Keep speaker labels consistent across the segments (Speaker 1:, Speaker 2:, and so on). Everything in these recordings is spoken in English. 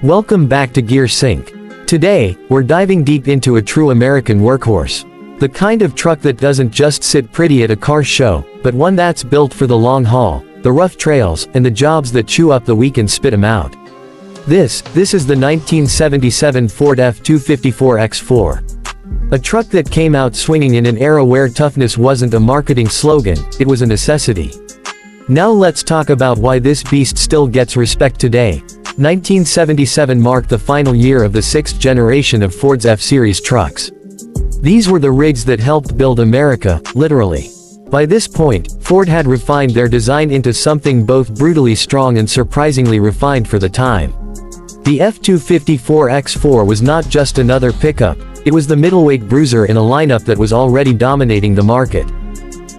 Speaker 1: Welcome back to Gear Sync. Today, we're diving deep into a true American workhorse. The kind of truck that doesn't just sit pretty at a car show, but one that's built for the long haul, the rough trails, and the jobs that chew up the weak and spit them out. This is the 1977 Ford F-250 X4. A truck that came out swinging in an era where toughness wasn't a marketing slogan, it was a necessity. Now let's talk about why this beast still gets respect today. 1977 marked the final year of the sixth generation of Ford's F-Series trucks. These were the rigs that helped build America, literally. By this point, Ford had refined their design into something both brutally strong and surprisingly refined for the time. The F-250 X4 was not just another pickup, it was the middleweight bruiser in a lineup that was already dominating the market.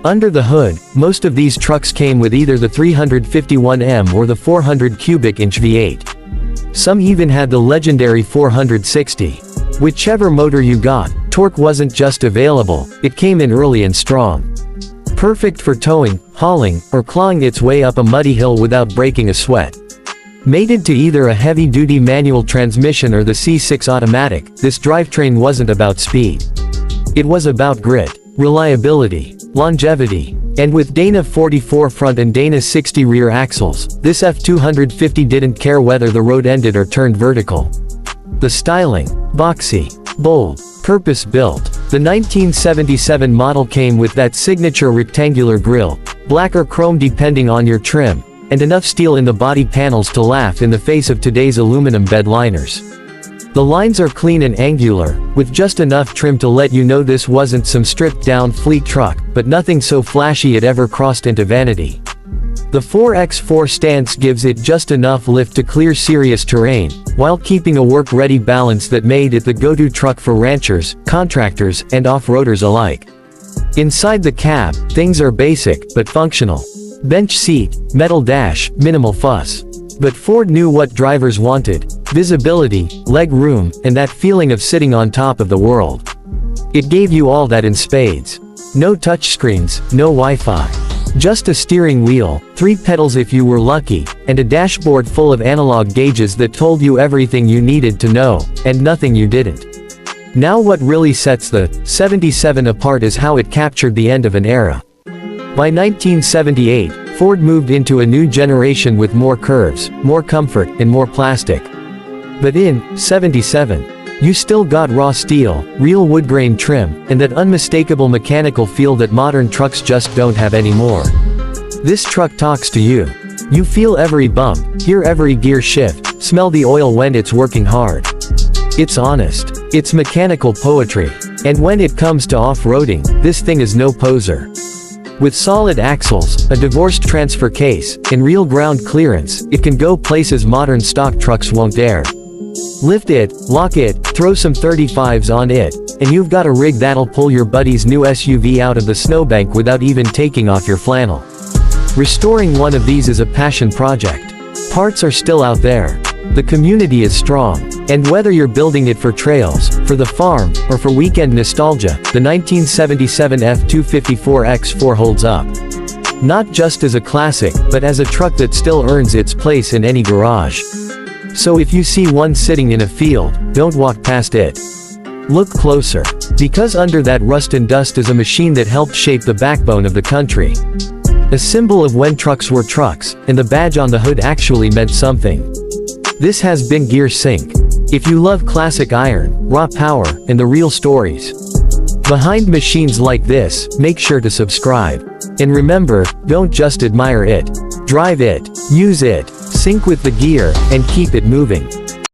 Speaker 1: Under the hood, most of these trucks came with either the 351M or the 400 cubic inch V8. Some even had the legendary 460. Whichever motor you got, torque wasn't just available, it came in early and strong. Perfect for towing, hauling, or clawing its way up a muddy hill without breaking a sweat. Mated to either a heavy-duty manual transmission or the C6 automatic, this drivetrain wasn't about speed. It was about grit, reliability, longevity. And with Dana 44 front and Dana 60 rear axles, this F-250 didn't care whether the road ended or turned vertical. The styling, boxy, bold, purpose-built. The 1977 model came with that signature rectangular grille, black or chrome depending on your trim, and enough steel in the body panels to laugh in the face of today's aluminum bed liners. The lines are clean and angular, with just enough trim to let you know this wasn't some stripped-down fleet truck, but nothing so flashy it ever crossed into vanity. The 4X4 stance gives it just enough lift to clear serious terrain, while keeping a work-ready balance that made it the go-to truck for ranchers, contractors, and off-roaders alike. Inside the cab, things are basic, but functional. Bench seat, metal dash, minimal fuss. But Ford knew what drivers wanted: visibility, leg room, and that feeling of sitting on top of the world. It gave you all that in spades. No touchscreens, no Wi-Fi. Just a steering wheel, 3 pedals if you were lucky, and a dashboard full of analog gauges that told you everything you needed to know, and nothing you didn't. Now what really sets the 77 apart is how it captured the end of an era. By 1978, Ford moved into a new generation with more curves, more comfort, and more plastic. But in 77, you still got raw steel, real wood grain trim, and that unmistakable mechanical feel that modern trucks just don't have anymore. This truck talks to you. You feel every bump, hear every gear shift, smell the oil when it's working hard. It's honest. It's mechanical poetry. And when it comes to off-roading, this thing is no poser. With solid axles, a divorced transfer case, and real ground clearance, it can go places modern stock trucks won't dare. Lift it, lock it, throw some 35s on it, and you've got a rig that'll pull your buddy's new SUV out of the snowbank without even taking off your flannel. Restoring one of these is a passion project. Parts are still out there. The community is strong. And whether you're building it for trails, for the farm, or for weekend nostalgia, the 1977 F-250 X4 holds up. Not just as a classic, but as a truck that still earns its place in any garage. So if you see one sitting in a field, don't walk past it. Look closer. Because under that rust and dust is a machine that helped shape the backbone of the country. A symbol of when trucks were trucks, and the badge on the hood actually meant something. This has been Gear Sync. If you love classic iron, raw power, and the real stories behind machines like this, make sure to subscribe. And remember, don't just admire it. Drive it, use it, sync with the gear, and keep it moving.